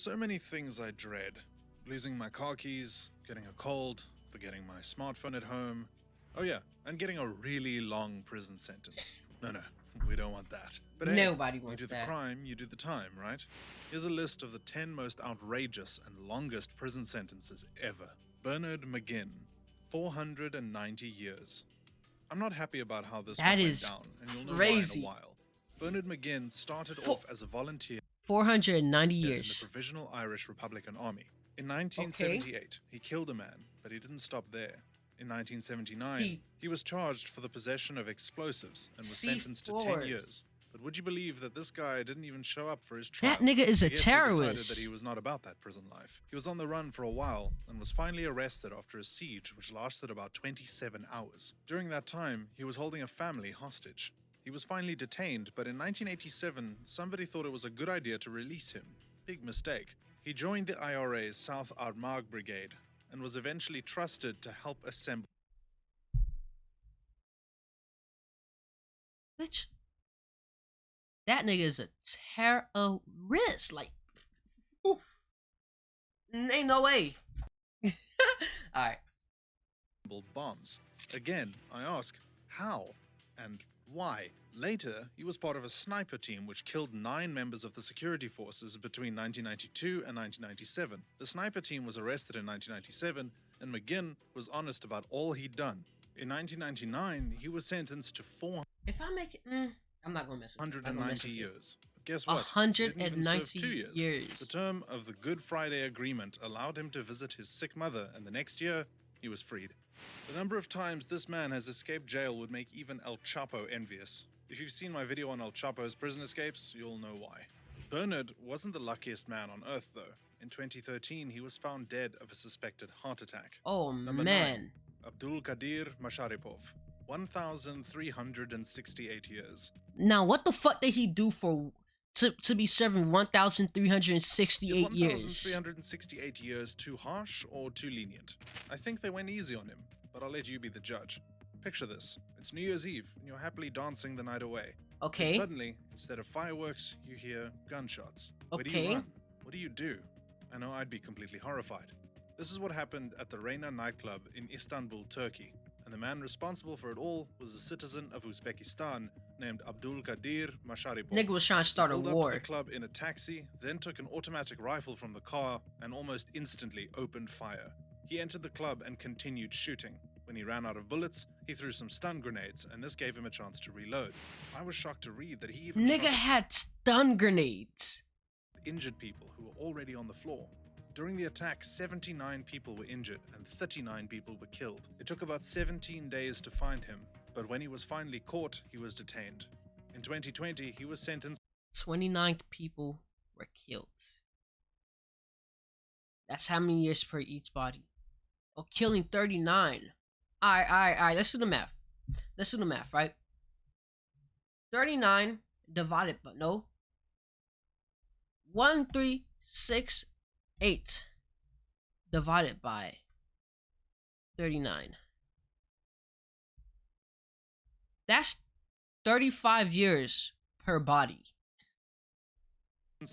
so many things I dread. Losing my car keys, getting a cold, forgetting my smartphone at home. Oh yeah, and getting a really long prison sentence. No, we don't want that. But hey, Nobody wants you do that. the crime, you do the time, right? Here's a list of the 10 most outrageous and longest prison sentences ever. Bernard McGinn, 490 years. I'm not happy about how this That one is went down, and you'll know crazy. why in a while. Bernard McGinn started off as a volunteer 490 in the years. Provisional Irish Republican Army. In 1978, he killed a man, but he didn't stop there. In 1979, he was charged for the possession of explosives and was sentenced to 10 years. But would you believe that this guy didn't even show up for his trial? That nigga is a He terrorist. decided that he was not about that prison life. He was on the run for a while and was finally arrested after a siege which lasted about 27 hours. During that time, he was holding a family hostage. He was finally detained, but in 1987, somebody thought it was a good idea to release him. Big mistake. He joined the IRA's South Armagh Brigade and was eventually trusted to help assemble. Bitch. That nigga is a terrorist. Like, oof. Ain't no way. Alright. Bombs. Again, I ask, how and why? Later, he was part of a sniper team which killed 9 members of the security forces between 1992 and 1997. The sniper team was arrested in 1997, and McGinn was honest about all he'd done. In 1999, he was sentenced to 490 If I make it, I'm not gonna mess with it. 190 years. But guess what? 190 2 years. years. The term of the Good Friday Agreement allowed him to visit his sick mother, and the next year, he was freed. The number of times this man has escaped jail would make even El Chapo envious. If you've seen my video on El Chapo's prison escapes, you'll know why. Bernard wasn't the luckiest man on earth, though. In 2013, he was found dead of a suspected heart attack. Oh, Number man. 9, Abdul Qadir Masharipov, 1,368 years. Now, what the fuck did he do to be serving 1,368 Is years? 1,368 years too harsh or too lenient? I think they went easy on him, but I'll let you be the judge. Picture this. It's New Year's Eve, and you're happily dancing the night away. Okay. And suddenly, instead of fireworks, you hear gunshots. Where do you Okay. run? What do you do? I know I'd be completely horrified. This is what happened at the Reyna nightclub in Istanbul, Turkey. And the man responsible for it all was a citizen of Uzbekistan named Abdul Qadir Masharipov. Nigga was trying to start a Pulled up war. to the club in a taxi, then took an automatic rifle from the car and almost instantly opened fire. He entered the club and continued shooting. When he ran out of bullets, he threw some stun grenades, and this gave him a chance to reload. I was shocked to read that he even Nigga shot had stun grenades. injured people who were already on the floor. During the attack, 79 people were injured and 39 people were killed. It took about 17 days to find him, but when he was finally caught, he was detained. In 2020, he was sentenced 29 people were killed. That's how many years per each body. Oh, killing 39. Alright. Let's do the math. Right? 39 divided by, no. 1,368 divided by 39. That's 35 years per body.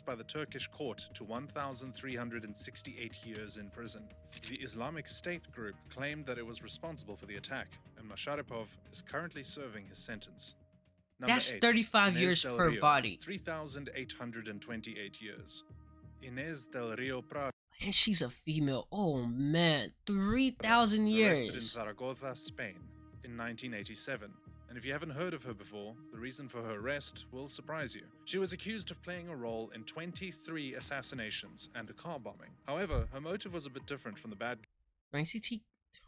by the Turkish court to 1,368 years in prison. The Islamic State group claimed that it was responsible for the attack, and Masharipov is currently serving his sentence. Number That's 8, 35 Inés years del per Rio, body. 3,828 years. Inés del Rio Prado And she's a female. Oh man, 3,000 was arrested in years. Zaragoza, Spain, in 1987. And if you haven't heard of her before, the reason for her arrest will surprise you. She was accused of playing a role in 23 assassinations and a car bombing. However, her motive was a bit different from the bad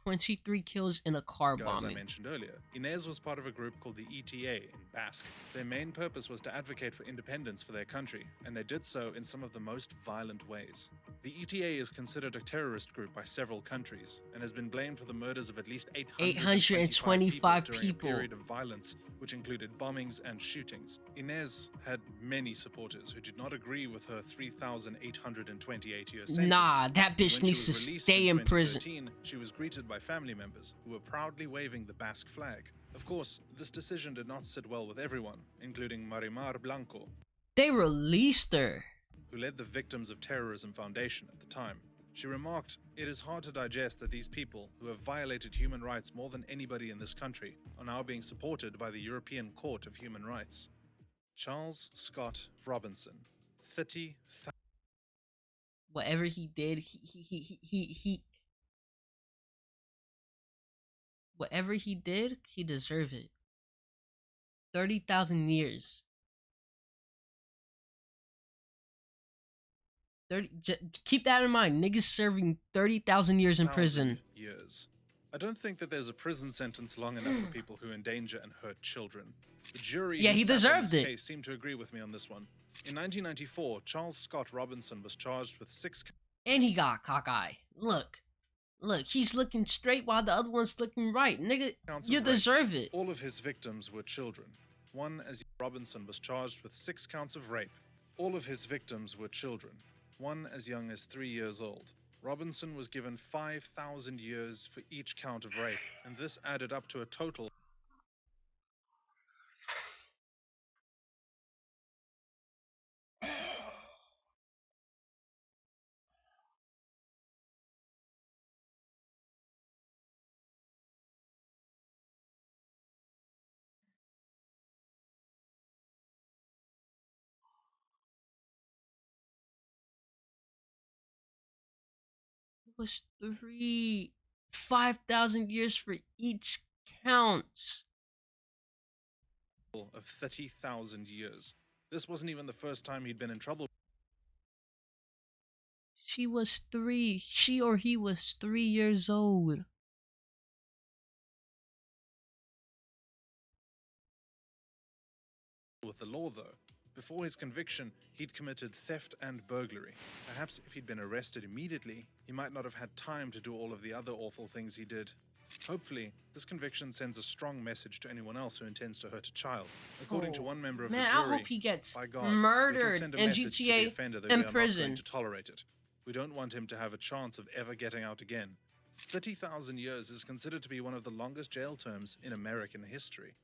23 kills in a car guys I bombing. mentioned earlier. Inés was part of a group called the ETA in Basque. Their main purpose was to advocate for independence for their country, and they did so in some of the most violent ways. The ETA is considered a terrorist group by several countries, and has been blamed for the murders of at least 825 people during a period of violence, which included bombings and shootings. Inés had many supporters who did not agree with her 3,828-year sentence. Nah, that bitch When needs she to was released stay in prison. 2013, she was greeted by family members who were proudly waving the Basque flag. Of course, this decision did not sit well with everyone, including Marimar Blanco, They released her. who led the Victims of Terrorism Foundation at the time. She remarked, "It is hard to digest that these people, who have violated human rights more than anybody in this country, are now being supported by the European Court of Human Rights." Charles Scott Robinson, 30. Whatever he did, whatever he did, he deserved it. 30,000 years. keep that in mind. Niggas serving 30,000 years in prison. Years. I don't think that there's a prison sentence long enough for people who endanger and hurt children. The jury he deserved it. Case seemed to agree with me on this one. In 1994, Charles Scott Robinson was charged with 6 and he got cockeye. Look, he's looking straight while the other one's looking right. Nigga, you deserve it. All of his victims were children. Robinson was charged with 6 counts of rape. All of his victims were children, one as young as 3 years old. Robinson was given 5,000 years for each count of rape, and this added up to a total was 5,000 years for each count. of 30,000 years. This wasn't even the first time he'd been in trouble. She or he was 3 years old. With the law, though. Before his conviction, he'd committed theft and burglary. Perhaps if he'd been arrested immediately, he might not have had time to do all of the other awful things he did. Hopefully, this conviction sends a strong message to anyone else who intends to hurt a child. According to one member of the jury, I hope he gets by God, murdered in GTA in prison. To tolerate it. We don't want him to have a chance of ever getting out again. 30,000 years is considered to be one of the longest jail terms in American history.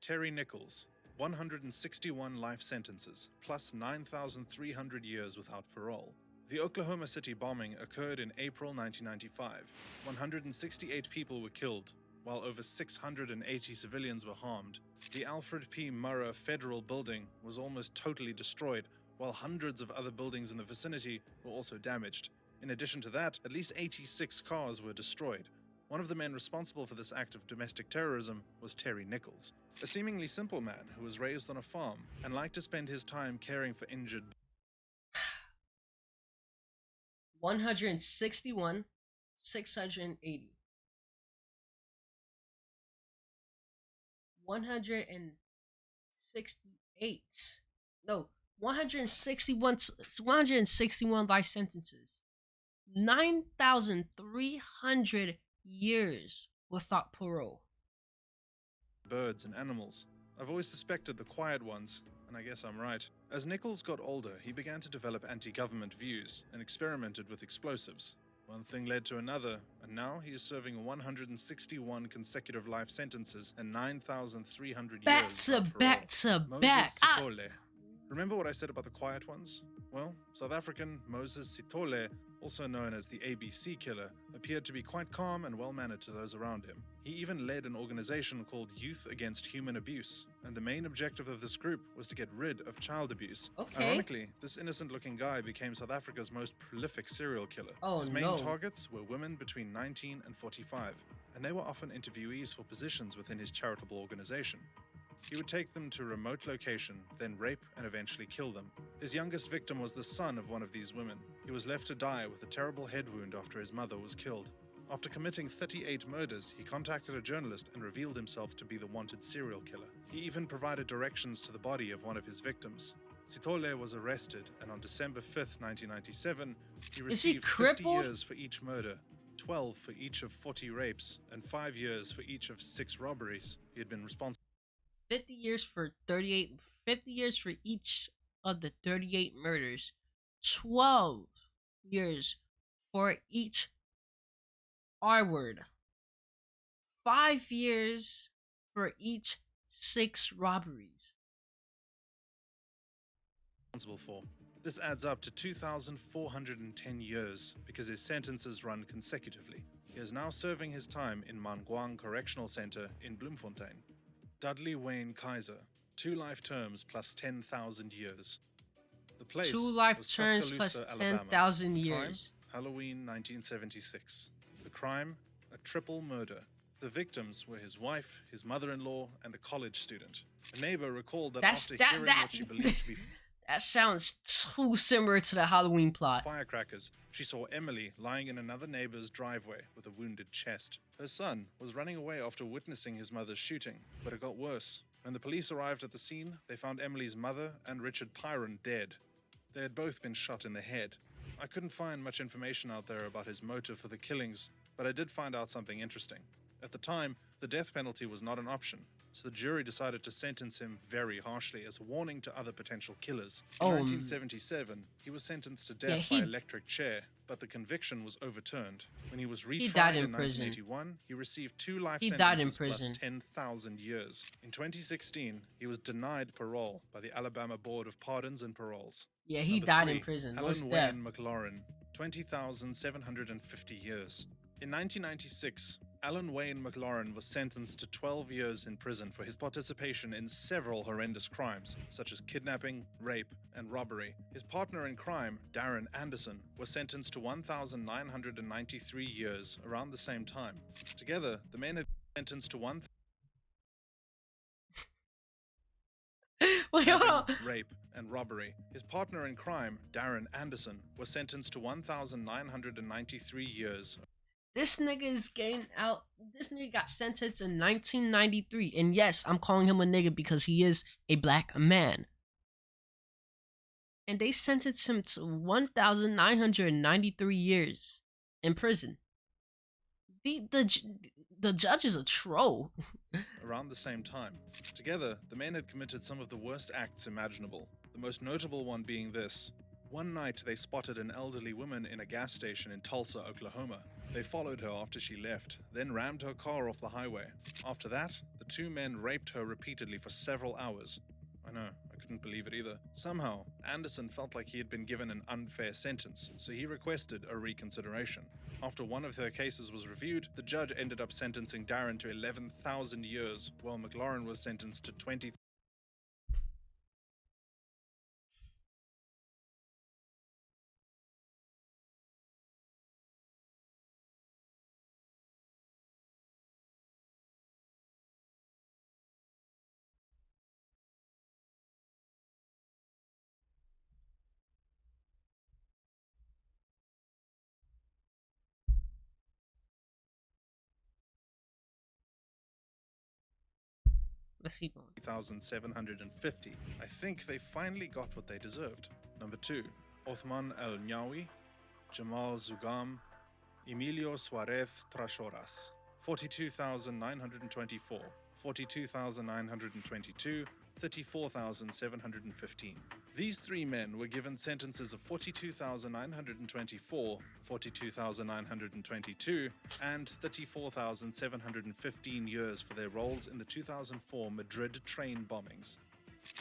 Terry Nichols, 161 life sentences, plus 9,300 years without parole. The Oklahoma City bombing occurred in April 1995. 168 people were killed, while over 680 civilians were harmed. The Alfred P. Murrah Federal Building was almost totally destroyed, while hundreds of other buildings in the vicinity were also damaged. In addition to that, at least 86 cars were destroyed. One of the men responsible for this act of domestic terrorism was Terry Nichols, a seemingly simple man who was raised on a farm and liked to spend his time caring for injured 161, 680. 168. No, 161 life sentences. 9,300 years without parole. Birds and animals. I've always suspected the quiet ones, and I guess I'm right. As Nichols got older, he began to develop anti-government views and experimented with explosives. One thing led to another, and now he is serving 161 consecutive life sentences and 9,300 years. Back to back. Remember what I said about the quiet ones? Well, South African Moses Sithole, also known as the ABC Killer, appeared to be quite calm and well-mannered to those around him. He even led an organization called Youth Against Human Abuse, and the main objective of this group was to get rid of child abuse. Okay. Ironically, this innocent-looking guy became South Africa's most prolific serial killer. His main targets were women between 19 and 45, and they were often interviewees for positions within his charitable organization. He would take them to a remote location, then rape and eventually kill them. His youngest victim was the son of one of these women. He was left to die with a terrible head wound after his mother was killed. After committing 38 murders, he contacted a journalist and revealed himself to be the wanted serial killer. He even provided directions to the body of one of his victims. Sithole was arrested, and on December 5th, 1997, he received 50 years for each murder, 12 for each of 40 rapes, and 5 years for each of 6 robberies. He had been responsible 50 years for 38, 50 years for each of the 38 murders, 12 years for each R-word, 5 years for each 6 robberies. For. This adds up to 2,410 years because his sentences run consecutively. He is now serving his time in Manguang Correctional Center in Bloemfontein. Dudley Wayne Kaiser, 2 life terms plus 10,000 years. The place 2 life was terms plus Tuscaloosa, Alabama. 10,000 Time, years. Halloween 1976. The crime, a triple murder. The victims were his wife, his mother-in-law, and a college student. A neighbor recalled that after hearing what she believed to be that sounds too similar to the Halloween plot. firecrackers, she saw Emily lying in another neighbor's driveway with a wounded chest. Her son was running away after witnessing his mother's shooting, but it got worse. When the police arrived at the scene, they found Emily's mother and Richard Pyron dead. They had both been shot in the head. I couldn't find much information out there about his motive for the killings, but I did find out something interesting. At the time, the death penalty was not an option, so the jury decided to sentence him very harshly as a warning to other potential killers. In 1977, he was sentenced to death by electric chair, but the conviction was overturned. When he was retried in 1981, he received 2 life sentences plus 10,000 years. In 2016, he was denied parole by the Alabama Board of Pardons and Paroles. Yeah, he died in prison. Alan Wayne McLaren, 20,750 years. In 1996, Alan Wayne McLaren was sentenced to 12 years in prison for his participation in several horrendous crimes, such as kidnapping, rape, and robbery. His partner in crime, Darren Anderson, was sentenced to 1,993 years around the same time. Together, the men had been sentenced to Wait, hold on. rape, and robbery. His partner in crime, Darren Anderson, was sentenced to 1,993 years. This nigga is getting out. This nigga got sentenced in 1993. And yes, I'm calling him a nigga because he is a black man. And they sentenced him to 1,993 years in prison. The judge is a troll. Around the same time. Together, the men had committed some of the worst acts imaginable. The most notable one being this. One night, they spotted an elderly woman in a gas station in Tulsa, Oklahoma. They followed her after she left, then rammed her car off the highway. After that, the 2 men raped her repeatedly for several hours. I know, I couldn't believe it either. Somehow, Anderson felt like he had been given an unfair sentence, so he requested a reconsideration. After one of their cases was reviewed, the judge ended up sentencing Darren to 11,000 years, while McLaren was sentenced to 20,000. Let's keep going. 3,750. I think they finally got what they deserved. Number 2, Othman El Nyawi, Jamal Zugam, Emilio Suarez Trashoras. 42,924, 42,922, 34,715. These 3 men were given sentences of 42,924, 42,922, and 34,715 years for their roles in the 2004 Madrid train bombings.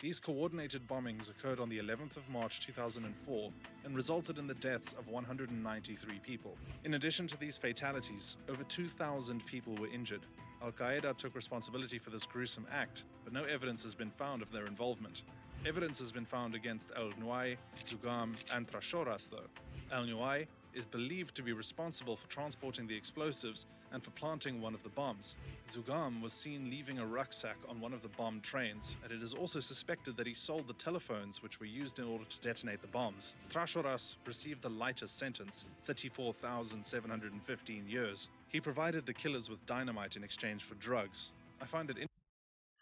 These coordinated bombings occurred on the 11th of March 2004 and resulted in the deaths of 193 people. In addition to these fatalities, over 2,000 people were injured. Al-Qaeda took responsibility for this gruesome act, but no evidence has been found of their involvement. Evidence has been found against El Nuai, Zugam, and Trashoras, though. El Nuai is believed to be responsible for transporting the explosives and for planting one of the bombs. Zugam was seen leaving a rucksack on one of the bombed trains, and it is also suspected that he sold the telephones which were used in order to detonate the bombs. Trashoras received the lightest sentence, 34,715 years. He provided the killers with dynamite in exchange for drugs. I find it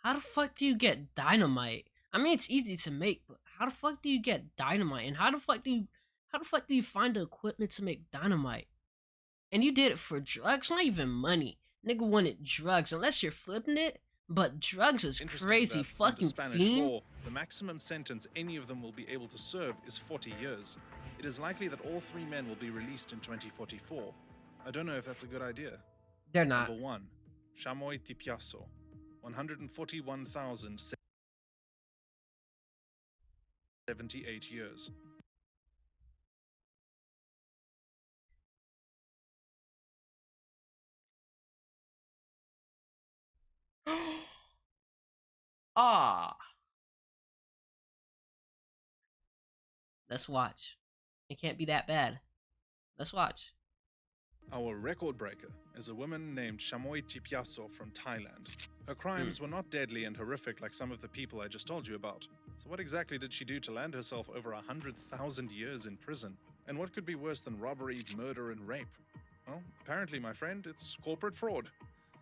How the fuck do you get dynamite? I mean, it's easy to make, but how the fuck do you get dynamite? And how the fuck do you find the equipment to make dynamite? And you did it for drugs, not even money. Nigga wanted drugs, unless you're flipping it. But drugs is crazy, fucking fiend. Law, the maximum sentence any of them will be able to serve is 40 years. It is likely that all 3 men will be released in 2044. I don't know if that's a good idea. They're not. Number 1, Chamoy Tipiasso, 141,078 years. Ah, let's watch. It can't be that bad. Let's watch. Our record breaker is a woman named Chamoy Tipiaso from Thailand. Her crimes were not deadly and horrific like some of the people I just told you about. So what exactly did she do to land herself over 100,000 years in prison? And what could be worse than robbery, murder, and rape? Well, apparently, my friend, it's corporate fraud.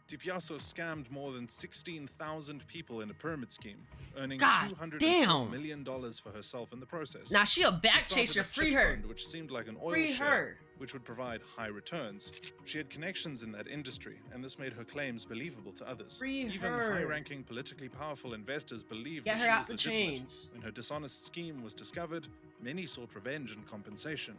Tipiaso scammed more than 16,000 people in a pyramid scheme, earning God $204 damn. million for herself in the process. Now she a back She started chaser. a Free chit her. fund, which seemed like an oil Free share, her. which would provide high returns. She had connections in that industry, and this made her claims believable to others. Free Even her. high-ranking, politically powerful investors believed Get that her she out was the legitimate. chains. When her dishonest scheme was discovered, many sought revenge and compensation.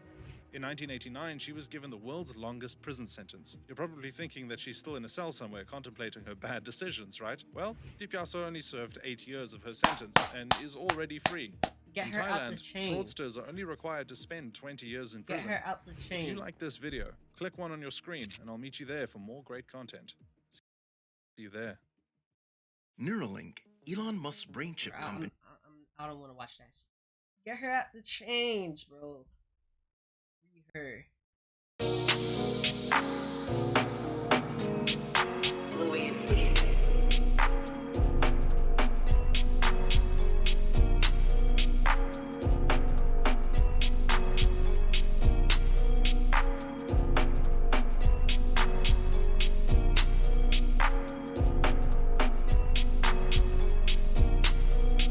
In 1989, she was given the world's longest prison sentence. You're probably thinking that she's still in a cell somewhere contemplating her bad decisions, right? Well, Tipiaso only served 8 years of her sentence and is already free. Get In her out the Thailand, chain. fraudsters are only required to spend 20 years in Get prison. her out the If chain. you like this video, click one on your screen and I'll meet you there for more great content. See you there. Neuralink, Elon Musk's brain chip company. I don't want to watch that shit. Get her out the chains, bro. Free her. Louis.